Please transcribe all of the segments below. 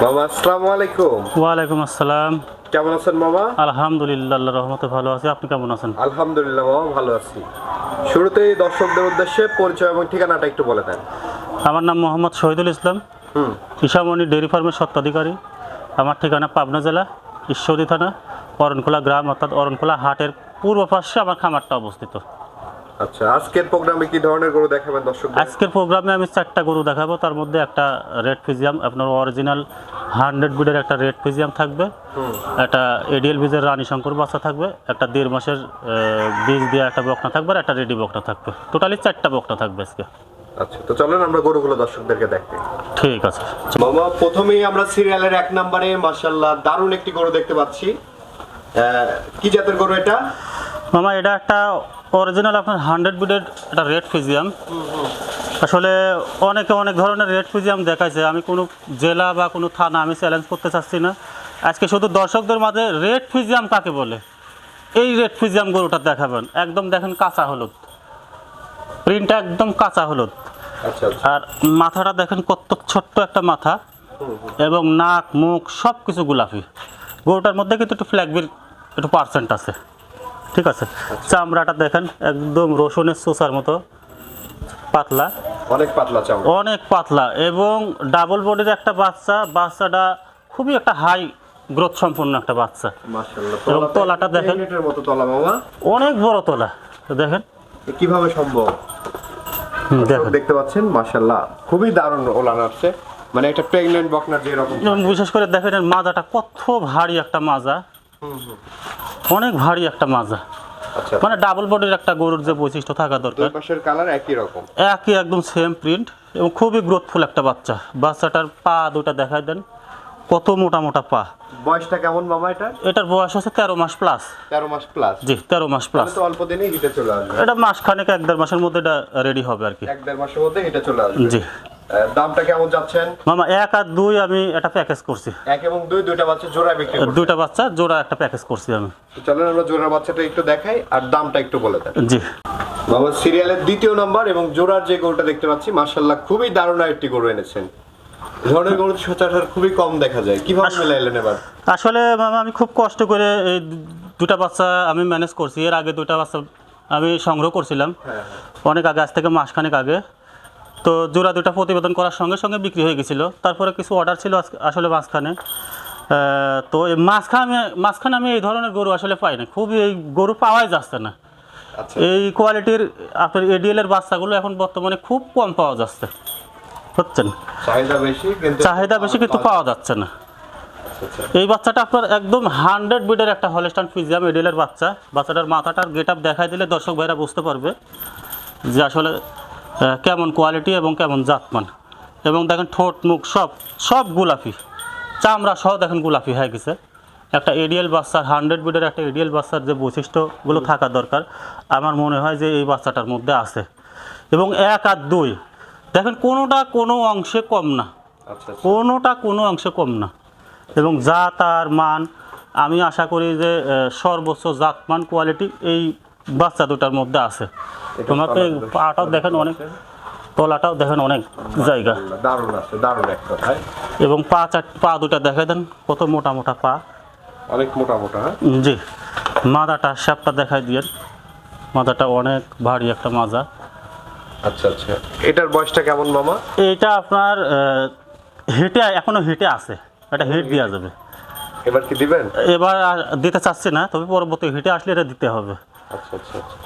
বাবা আসসালামু আলাইকুম। ওয়ালাইকুম আসসালাম। কেমন আছেন বাবা? আলহামদুলিল্লাহ, আল্লাহর রহমতে ভালো আছি। আপনি কেমন আছেন? আলহামদুলিল্লাহ বাবা, ভালো আছি। শুরুতেই দর্শকদের উদ্দেশ্যে পরিচয় এবং ঠিকানাটা একটু বলে দেন। আমার নাম মোহাম্মদ শহীদুল ইসলাম, ঈশামণি ডেয়ারি ফার্মের স্বত্বাধিকারী। আমার ঠিকানা পাবনা জেলা ঈশ্বরদী থানা অরণখোলা গ্রাম, অর্থাৎ অরণখোলা হাটের পূর্ব পাশে আমার খামারটা অবস্থিত। আচ্ছা, আজকের প্রোগ্রামে কি ধরনের গরু দেখাবেন দর্শকদের? আজকের প্রোগ্রামে আমি 4টা গরু দেখাবো। তার মধ্যে একটা রেড ফিজিয়াম, আপনার অরিজিনাল 100 বিডের একটা রেড ফিজিয়াম থাকবে, একটা এডিএল বীজের রানী শঙ্কর বাচ্চা থাকবে, একটা 1.5 মাসের বীজ দেওয়া একটা বকনা থাকবে, আর একটা রেডি বকনা থাকবে। টোটালি 4টা বকনা থাকবে আজকে। আচ্ছা, তো চলেন আমরা গরুগুলো দর্শকদেরকে দেখতে। ঠিক আছে মামা, প্রথমেই আমরা সিরিয়ালের 1 নম্বরে মাশাআল্লাহ দারুণ একটি গরু দেখতে পাচ্ছি। কি জাতের গরু এটা? মামা, এটা একটা অরিজিনাল আপনার 100 বিডের একটা রেড ফিজিয়াম। আসলে অনেকে অনেক ধরনের রেড ফিজিয়াম দেখাইছে, আমি কোনো জেলা বা কোনো থানা আমি চ্যালেঞ্জ করতে চাচ্ছি না। আজকে শুধু দর্শকদের মাঝে রেড ফিজিয়াম কাকে বলে এই রেড ফিজিয়াম গরুটা দেখাবেন। একদম দেখেন কাঁচা হলুদ, প্রিন্টটা একদম কাঁচা হলুদ। আচ্ছা, আর মাথাটা দেখেন কত ছোট্ট একটা মাথা, এবং নাক মুখ সব কিছু গোলাপি। গরুটার মধ্যে কিন্তু একটু ফ্ল্যাগবির একটু পার্সেন্ট আছে, ঠিক আছে। চামড়াটা দেখেন একদম রসুনের চোষার মতো পাতলা, অনেক পাতলা চামড়া, অনেক পাতলা, এবং ডাবল বডির একটা বাচ্চাটা খুবই একটা হাই গ্রোথ সম্পন্ন একটা বাচ্চা। মাশাআল্লাহ। এবং তলাটা দেখেন এর মতো তলা মামা, অনেক বড় তলা। দেখেন কিভাবে সম্ভব? দেখেন, দেখতে পাচ্ছেন মাশাআল্লাহ, খুবই দারুণ ওলান আসছে, মানে একটা প্রেগন্যান্ট বকনার যেরকম। বিশেষ করে দেখেন এর মাজাটা কত ভারী একটা মাজা, অনেক ভারী একটা মাজা। আচ্ছা, মানে ডাবল বডির একটা গরুর যে বৈশিষ্ট্য থাকা দরকার, দুই পাশের কালার একই রকম, একই একদম সেম প্রিন্ট, এবং খুবই গ্রোথফুল একটা বাচ্চা। বাচ্চাটার পা দুটা দেখাই দেন, কত মোটা মোটা পা। বয়সটা কেমন মামা এটা? এটার বয়স হচ্ছে 13 মাস প্লাস। 13 মাস প্লাস? জি, 13 মাস প্লাস। তো অল্প দিনেই হিটে চলে আসবে। এটা মাসখানেক 1-1.5 মাসের মধ্যে এটা রেডি হবে আর কি। 1-1.5 মাসের মধ্যে হিটে চলে আসবে। জি। দামটা কেমন যাচ্ছেন মামা? 1 আর 2 আমি এটা প্যাকেজ করছি। 1 এবং 2 দুইটা বাচ্চা জোড়া বিক্রি করছেন? দুইটা বাচ্চা জোড়া একটা প্যাকেজ করছি আমি। চলেন আমরা জোড়ার বাচ্চাটা একটু দেখাই আর দামটা একটু বলে দেন। জি বাবা, সিরিয়ালের 2য় নাম্বার এবং জোড়ার যে গরুটা দেখতে পাচ্ছি মাশাআল্লাহ খুবই দারুণ একটি গরু এনেছেন। এই ধরনের গরু সচরাচর খুবই কম দেখা যায়, কিভাবে মিলাইলেন এবার? আসলে মামা আমি খুব কষ্ট করে এই দুটা বাচ্চা আমি ম্যানেজ করছি। এর আগে দুটা বাচ্চা আমি সংগ্রহ করছিলাম অনেক আগে, আজ থেকে মাসখানেক আগে। তো জোড়া দুটা প্রতিবেদন করার সঙ্গে সঙ্গে বিক্রি হয়ে গেছিলো। তারপরে কিছু অর্ডার ছিল আসলে মাঝখানে। তো এই মাঝখানে আমি এই ধরনের গরু আসলে পাই না, খুবই এই গরু পাওয়াই যাচ্ছে না। আচ্ছা, এই কোয়ালিটির আপনার এডিএল এর বাচ্চাগুলো এখন বর্তমানে খুব কম পাওয়া যাচ্ছে, বুঝছেন। চাহিদা বেশি কিন্তু পাওয়া যাচ্ছে না। আচ্ছা, এই বাচ্চাটা আপনার একদম 100 বিডের একটা হলস্টাইন ফ্রিজিয়াম এডিএল এর বাচ্চা। বাচ্চাটার মাথাটার গেট আপ দেখাই দিলে দর্শক ভাইরা বুঝতে পারবে যে আসলে কেমন কোয়ালিটি এবং কেমন জাতমান। এবং দেখেন ঠোঁট মুখ সব গোলাপি, চামড়া সহ দেখেন গোলাপি হয়ে গেছে। একটা এডিএল বাচ্চার 100 বিডের একটা এডিএল বাচ্চার যে বৈশিষ্ট্যগুলো থাকা দরকার আমার মনে হয় যে এই বাচ্চাটার মধ্যে আছে। এবং 1 আর 2 দেখেন কোনোটা কোনো অংশে কম না, আচ্ছা, কোনোটা কোনো অংশে কম না। এবং জাত আর মান আমি আশা করি যে সর্বোচ্চ জাতমান কোয়ালিটি এই বাচ্চা দুটার মধ্যে আছে। তোমাকে পাটাও দেখেন অনেক, তলাটাও দেখেন অনেক জায়গা, দারুণ আছে, দারুণ এক কথায়। এবং পা দুটা দেখাই দেন কত মোটা মোটা পা, অনেক মোটা মোটা। জি। মাজাটা শ্যাপটা দেখাই দিয়ে, মাজাটা অনেক ভারী একটা মাজা। আচ্ছা, এটার বয়সটা কেমন মামা? এইটা আপনার এখনো হিটে আছে, এটা হিট দেওয়া যাবে। এবার কি দিবেন? এবার আর দিতে চাচ্ছি না, তবে পরবর্তী হিটে আসলে এটা দিতে হবে। আচ্ছা,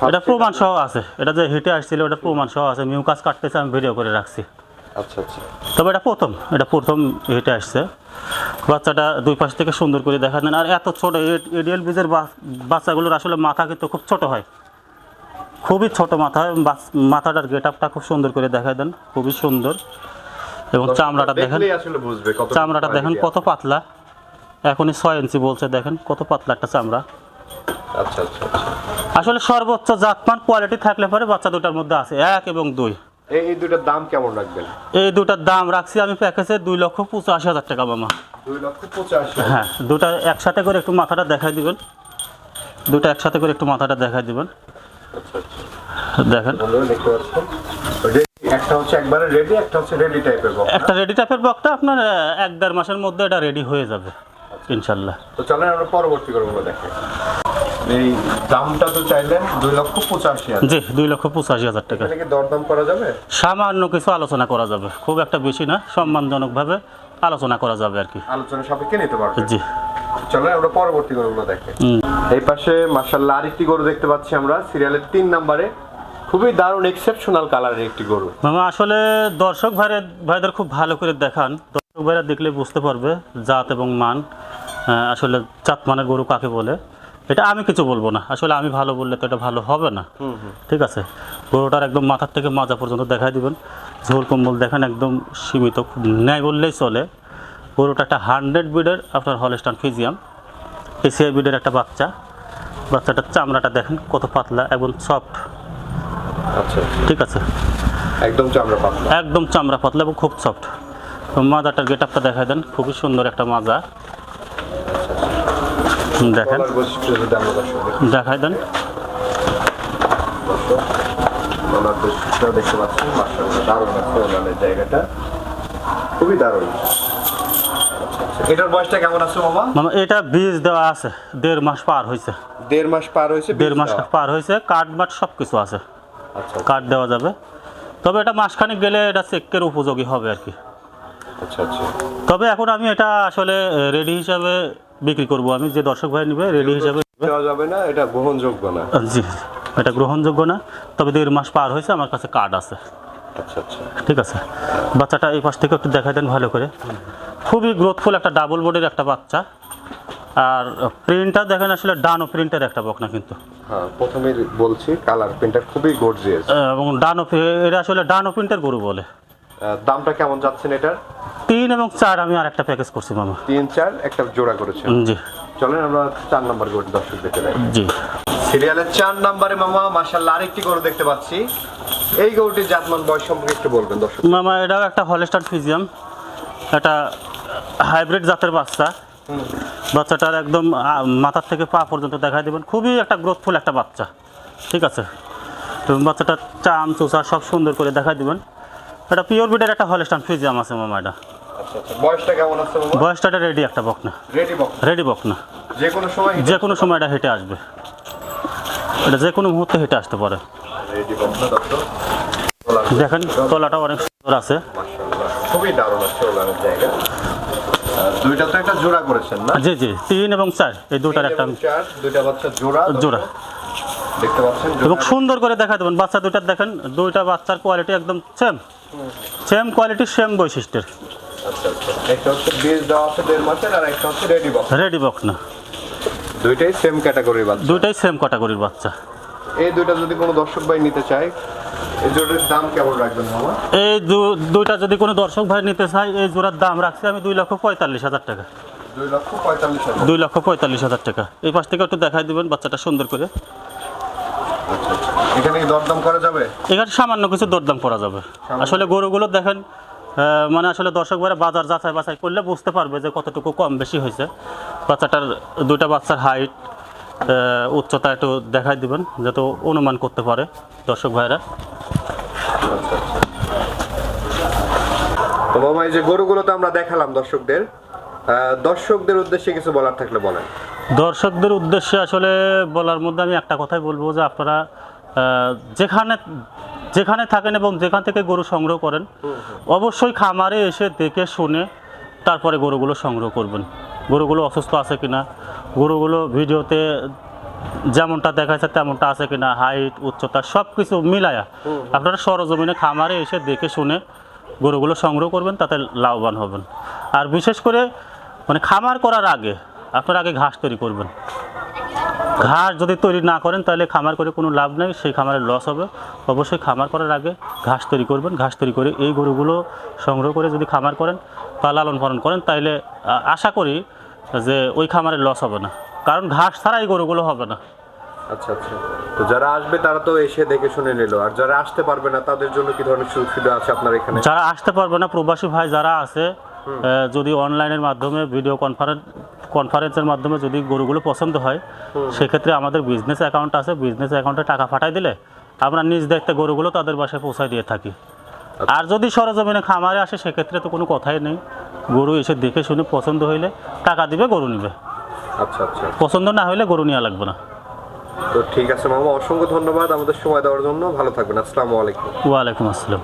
এটা প্রমাণ সহ আছে, এটা যে হিটে আসছিল এটা প্রমাণ সহ আছে। মিউকাস কাটতেছে, আমি ভিডিও করে রাখছি। আচ্ছা, তবে এটা প্রথম হিটে আসছে। বাচ্চাটা দুই পাশ থেকে সুন্দর করে দেখা দেন। আর এত ছোট এডিএল বীজের বাচ্চাগুলোর আসলে মাথা কিন্তু খুব ছোট হয়, খুবই ছোট মাথা। মাথাটার গেট আপটা খুব সুন্দর করে দেখা দেন, খুবই সুন্দর। এবং চামড়াটা দেখেন, চামড়াটা দেখেন কত পাতলা, এখনই 6 ইঞ্চি বলছে, দেখেন কত পাতলা একটা চামড়া। আচ্ছা, আসলে সর্বোচ্চ জাতমান কোয়ালিটি থাকলে পরে বাচ্চা দুটার মধ্যে আছে 1 এবং 2। এই দুটার দাম কেমন রাখবেন? এই দুটার দাম রাখছি আমি প্যাকেজে 2,85,000 টাকা মামা। 2,85,000? হ্যাঁ, দুটা একসাথে করে একটু মাথাটা দেখাই দিবেন, দুটা একসাথে করে একটু মাথাটা দেখাই দিবেন। আচ্ছা, দেখেন দেখতে পাচ্ছেন একটা হচ্ছে একবারে রেডি, একটা হচ্ছে রেডি টাইপের বক। একটা রেডি টাইপের বকটা আপনার 1-1.5 মাসের মধ্যে এটা রেডি হয়ে যাবে ইনশাল্লাহ। তো চলেন আমরা পরবর্তী গরুগুলো দেখে। এই দামটা তো চাইলেন 2,85,000। জি, 2,85,000 টাকা। এখানে কি দরদাম করা যাবে? সামান্য কিছু আলোচনা করা যাবে, খুব একটা বেশি না, সম্মানজনকভাবে আলোচনা করা যাবে আর কি। আলোচনা সাপেক্ষে নিতে পারবে। জি। চলেন আমরা পরবর্তী গরুগুলো দেখে। এই পাশে মাশাআল্লাহ আরেকটি গরু দেখতে পাচ্ছি আমরা সিরিয়ালের 3 নম্বরে। খুবই দারুণ এক্সেপশনাল কালারের একটি গরু। মামা আসলে দর্শক ভাইদের খুব ভালো করে দেখান, দর্শক ভাইরা দেখলে বুঝতে পারবে জাত এবং মান, আসলে জাত মানের গরু কাকে বলে। এটা আমি কিছু বলবো না, আসলে আমি ভালো বললে তো এটা ভালো হবে না। ঠিক আছে, গরুটার একদম মাথার থেকে মাজা পর্যন্ত দেখাই দিবেন, ঝোল কম্বল দেখেন একদম সীমিত, খুব ন্যায় বললেই চলে। গরুটা একটা 100 ব্রিডের আপনার হলস্টাইন ফ্রিজিয়ান এসিআই ব্রিডের একটা বাচ্চাটার চামড়াটা দেখেন কত পাতলা এবং সফট। আচ্ছা, ঠিক আছে, একদম চামড়া পাতলা। একদম চামড়া পাতলা এবং খুব সফট। মাজাটার গেট আপটা দেখাই দেন, খুবই সুন্দর একটা মাজা দেখেন, গলার বৈশিষ্ট্য যদি আমরা দর্শকদের দেখাই দেন। গলার বৈশিষ্ট্য দেখতে পাচ্ছেন, মাশাআল্লাহ দারুণ আছে ওলানের জায়গাটা, খুবই দারুণ। এটার বয়সটা কেমন আছে মামা? মামা এটা বীজ দেওয়া আছে, 1.5 মাস পার হয়েছে। 1.5 মাস পার হয়েছে? 1.5 মাস পার হয়েছে, কাঠ মাঠ সব কিছু আছে, আচ্ছা কাঠ দেওয়া যাবে। তবে এটা মাসখানেক গেলে এটা চেকের উপযোগী হবে আর কি। আচ্ছা আচ্ছা। তবে এখন আমি এটা আসলে রেডি হিসাবে বিক্রি করব, আমি যে দর্শক ভাই নেবে রেডি হিসাবে দেওয়া যাবে না, এটা গ্রহণযোগ্য না। জি, এটা গ্রহণযোগ্য না। তবে 1.5 মাস পার হয়েছে, আমার কাছে কার্ড আছে। আচ্ছা আচ্ছা। ঠিক আছে, বাচ্চাটা এই পাশ থেকে একটু দেখাই দেন ভালো করে, খুবই গ্রোথফুল একটা ডাবল বডির একটা বাচ্চা। আর প্রিন্টটা দেখেন, আসলে ডানো প্রিন্টের একটা বকনা কিন্তু। হ্যাঁ, প্রথমেই বলছি কালার প্রিন্টটা খুবই গর্জিয়াস এবং এটা আসলে ডানো প্রিন্টের গরু বলে। দামটা কেমন যাচ্ছেন এটার? 3 এবং 4 আমি আর একটা প্যাকেজ করছি মামা। 3-4 একটা জোড়া করেছেন। জি চলেন আমরা 4 নম্বর গরু দর্শক দেখতে যাই। জি। সিরিয়ালের 4 নম্বরে মামা মাশাআল্লাহ আরেকটি গরু দেখতে পাচ্ছি। এই গরুটির জাতমান বয়স সম্পর্কে একটু বলবেন দর্শক। মামা এটাও একটা হলস্টাইন ফ্রিজিয়ান, একটা হাইব্রিড জাতের বাচ্চা। বাচ্চাটার একদম মাথার থেকে পা পর্যন্ত দেখাই দেবেন, খুবই একটা গ্রোথফুল একটা বাচ্চা। ঠিক আছে, তো বাচ্চাটার চাম চোষা সব সুন্দর করে দেখাই দিবেন। এটা পিওর ব্রিডের একটা হলস্টাইন ফ্রিজিয়ান আছে মামা। এটা আচ্ছা আচ্ছা, বয়সটা কেমন আছে মামা? বয়সটা রেডি একটা বকনা, রেডি বক, রেডি বকনা। যে কোনো সময় যে কোনো সময় এটা হেঁটে আসবে, এটা যে কোনো মুহূর্তে হেঁটে আসতে পারে। রেডি বক না দর্শক। দেখেন তলাটা অনেক সুন্দর আছে, মাশাআল্লাহ খুবই দারুণ আছে ওলানের জায়গা। দুইটা তো একটা জোড়া করেছেন না? জি জি, 3 এবং 4 এই দুটার একটা 4 দুইটা বাচ্চা জোড়া জোড়া দেখতে পাচ্ছেন। এবং সুন্দর করে দেখা দেবেন। বাচ্চা দুইটার দেখেন, দুইটা বাচ্চার কোয়ালিটি একদম সেম কোয়ালিটি, সেম বৈশিষ্ট্যের। আচ্ছা আচ্ছা, একটা হচ্ছে বীজ দেওয়া আছে 1.5 মাসের, আর একটা হচ্ছে রেডি বক। রেডি বকনা, দুইটাই সেম ক্যাটাগরির বাচ্চা। দুইটাই সেম ক্যাটাগরির বাচ্চা। এই দুইটা যদি কোনো দর্শক ভাই নিতে চায়, এই জোড়ার দাম কেমন রাখবেন মামা? এই দুইটা যদি কোনো দর্শক ভাই নিতে চায়, এই জোড়ার দাম রাখছি আমি 2,45,000 টাকা। 2,45,000। 2,45,000 টাকা। এই পাশ থেকে একটু দেখাই দিবেন বাচ্চাটা সুন্দর করে। আচ্ছা আচ্ছা, এখানে কি দরদাম করা যাবে? এখানে সামান্য কিছু দরদাম করা যাবে। আসলে গরুগুলো দেখেন, মানে আসলে দর্শক ভাইরা বাজার যাচাই বাছাই করলে বুঝতে পারবে যে কতটুকু কম বেশি হয়েছে। বাচ্চাটার দুইটা বাচ্চার হাইট, উচ্চতা একটু দেখাই দিবেন যাতে অনুমান করতে পারে দর্শক ভাইরা। তো মামা এই যে গরুগুলো তো আমরা দেখালাম দর্শকদের, দর্শকদের উদ্দেশ্যে কিছু বলার থাকলে বলেন। দর্শকদের উদ্দেশ্যে আসলে বলার মধ্যে আমি একটা কথাই বলবো যে আপনারা যেখানে থাকেন এবং যেখান থেকে গরু সংগ্রহ করেন, অবশ্যই খামারে এসে দেখে শুনে তারপরে গরুগুলো সংগ্রহ করবেন। গরুগুলো অসুস্থ আছে কিনা, গরুগুলো ভিডিওতে যেমনটা দেখাচ্ছে তেমনটা আছে কিনা, হাইট উচ্চতা সব কিছু মিলায়া আপনারা সরজমিনে খামারে এসে দেখে শুনে গরুগুলো সংগ্রহ করবেন, তাতে লাভবান হবেন। আর বিশেষ করে মানে খামার করার আগে আপনারা আগে ঘাস তৈরি করবেন। ঘাস যদি তৈরি না করেন তাহলে খামার করে কোনো লাভ নেই, সেই খামারের লস হবে। অবশ্যই খামার করার আগে ঘাস তৈরি করবেন। ঘাস তৈরি করে এই গরুগুলো সংগ্রহ করে যদি খামার করেন বা লালন পালন করেন, তাইলে আশা করি যে ওই খামারের লস হবে না, কারণ ঘাস ছাড়া এই গরুগুলো হবে না। আচ্ছা আচ্ছা, তো যারা আসবে তারা তো এসে দেখে শুনে নিল, আর যারা আসতে পারবে না তাদের জন্য কি ধরনের সুযোগ সুবিধা আছে আপনার এখানে? যারা আসতে পারবে না, প্রবাসী ভাই যারা আছে, যদি অনলাইনের মাধ্যমে ভিডিও কনফারেন্সের মাধ্যমে যদি গরুগুলো পছন্দ হয়, সেক্ষেত্রে আমাদের বিজনেস অ্যাকাউন্ট আছে, বিজনেস অ্যাকাউন্টে টাকা পাঠাই দিলে আমরা নিজ দায়িত্বে গরুগুলো তাদের বাসায় পৌঁছায় দিয়ে থাকি। আর যদি সরজমিনে খামারে আসে সেক্ষেত্রে তো কোনো কথাই নেই, গরু এসে দেখে শুনে পছন্দ হইলে টাকা দিবে, গরু নিবে। আচ্ছা আচ্ছা, পছন্দ না হইলে গরু নেওয়া লাগবে না। তো ঠিক আছে মামা, অসংখ্য ধন্যবাদ আমাদের সময় দেওয়ার জন্য। ভালো থাকবেন, আসসালামু আলাইকুম। ওয়ালাইকুম আসসালাম।